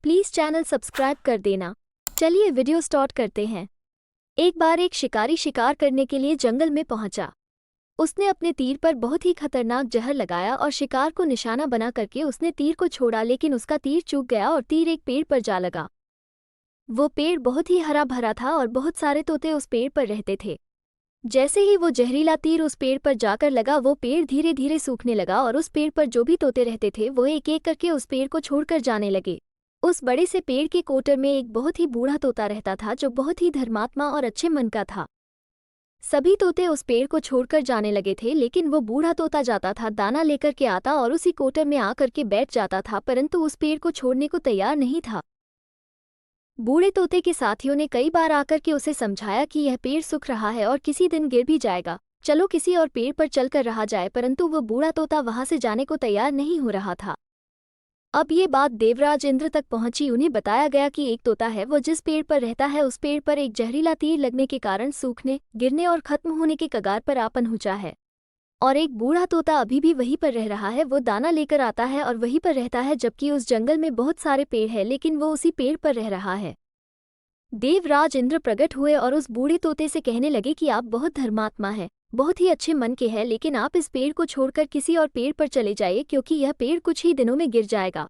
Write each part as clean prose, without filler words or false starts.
Please channel subscribe कर देना। चलिए वीडियो स्टार्ट करते हैं। एक बार एक शिकारी शिकार करने के लिए जंगल में पहुंचा। उसने अपने तीर पर बहुत ही खतरनाक जहर लगाया और शिकार को निशाना बना करके उसने तीर को छोड़ा, लेकिन उसका तीर चूक गया और तीर एक पेड़ पर जा लगा। वो पेड़ बहुत ही हरा भरा था और बहुत सारे तोते उस पेड़ पर रहते थे। जैसे ही वो जहरीला तीर उस पेड़ पर जाकर लगा, वो पेड़ धीरे धीरे सूखने लगा और उस पेड़ पर जो भी तोते रहते थे वो एक एक करके उस पेड़ को छोड़कर जाने लगे। उस बड़े से पेड़ के कोटर में एक बहुत ही बूढ़ा तोता रहता था जो बहुत ही धर्मात्मा और अच्छे मन का था। सभी तोते उस पेड़ को छोड़कर जाने लगे थे, लेकिन वो बूढ़ा तोता जाता था, दाना लेकर के आता और उसी कोटर में आकर के बैठ जाता था, परंतु उस पेड़ को छोड़ने को तैयार नहीं था। बूढ़े तोते के साथियों ने कई बार आकर के उसे समझाया कि यह पेड़ सूख रहा है और किसी दिन गिर भी जाएगा, चलो किसी और पेड़ पर चलकर रहा जाए, परंतु वो बूढ़ा तोता वहां से जाने को तैयार नहीं हो रहा था। अब ये बात देवराज इंद्र तक पहुंची। उन्हें बताया गया कि एक तोता है, वो जिस पेड़ पर रहता है उस पेड़ पर एक जहरीला तीर लगने के कारण सूखने, गिरने और खत्म होने के कगार पर आ पहुंचा है। और एक बूढ़ा तोता अभी भी वहीं पर रह रहा है। वो दाना लेकर आता है और वहीं पर रहता है, जबकि उस जंगल में बहुत सारे पेड़ हैं, लेकिन वो उसी पेड़ पर रह रहा है। देवराज इंद्र प्रकट हुए और उस बूढ़े तोते से कहने लगे कि आप बहुत धर्मात्मा हैं, बहुत ही अच्छे मन के हैं, लेकिन आप इस पेड़ को छोड़कर किसी और पेड़ पर चले जाइए, क्योंकि यह पेड़ कुछ ही दिनों में गिर जाएगा।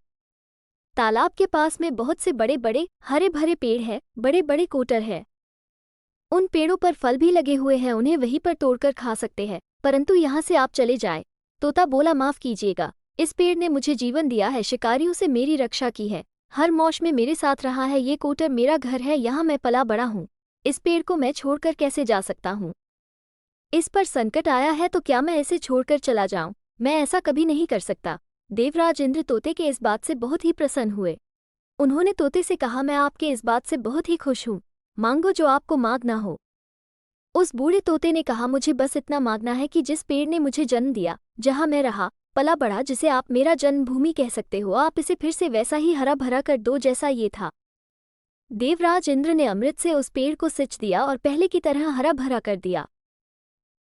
तालाब के पास में बहुत से बड़े बड़े हरे भरे पेड़ हैं, बड़े बड़े कोटर हैं। उन पेड़ों पर फल भी लगे हुए हैं, उन्हें वहीं पर तोड़कर खा सकते हैं, परंतु यहाँ से आप चले जाए। तोता बोला, माफ कीजिएगा, इस पेड़ ने मुझे जीवन दिया है, शिकारियों से मेरी रक्षा की है, हर मौसम में मेरे साथ रहा है, ये कोटर मेरा घर है, यहाँ मैं पला बड़ा हूँ, इस पेड़ को मैं छोड़कर कैसे जा सकता हूँ? इस पर संकट आया है तो क्या मैं इसे छोड़कर चला जाऊं? मैं ऐसा कभी नहीं कर सकता। देवराज इंद्र तोते के इस बात से बहुत ही प्रसन्न हुए। उन्होंने तोते से कहा, मैं आपके इस बात से बहुत ही खुश हूँ, मांगो जो आपको मांगना हो। उस बूढ़े तोते ने कहा, मुझे बस इतना मांगना है कि जिस पेड़ ने मुझे जन्म दिया, जहाँ मैं रहा पला बड़ा, जिसे आप मेरा जन्मभूमि कह सकते हो, आप इसे फिर से वैसा ही हरा भरा कर दो जैसा ये था। देवराज इंद्र ने अमृत से उस पेड़ को सिंच दिया और पहले की तरह हरा भरा कर दिया।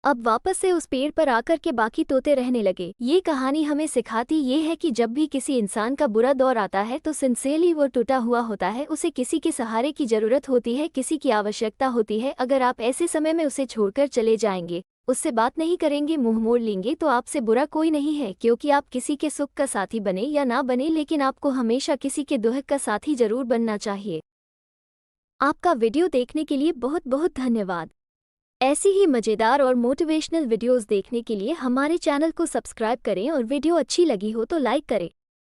अब वापस से उस पेड़ पर आकर के बाकी तोते रहने लगे। ये कहानी हमें सिखाती ये है कि जब भी किसी इंसान का बुरा दौर आता है तो सिंसियरली वो टूटा हुआ होता है, उसे किसी के सहारे की जरूरत होती है, किसी की आवश्यकता होती है। अगर आप ऐसे समय में उसे छोड़कर चले जाएंगे, उससे बात नहीं करेंगे, मुंह मोड़ लेंगे, तो आपसे बुरा कोई नहीं है, क्योंकि आप किसी के सुख का साथी बने या ना बने, लेकिन आपको हमेशा किसी के दुख का साथी जरूर बनना चाहिए। आपका वीडियो देखने के लिए बहुत बहुत धन्यवाद। ऐसी ही मज़ेदार और मोटिवेशनल वीडियोस देखने के लिए हमारे चैनल को सब्सक्राइब करें और वीडियो अच्छी लगी हो तो लाइक करें।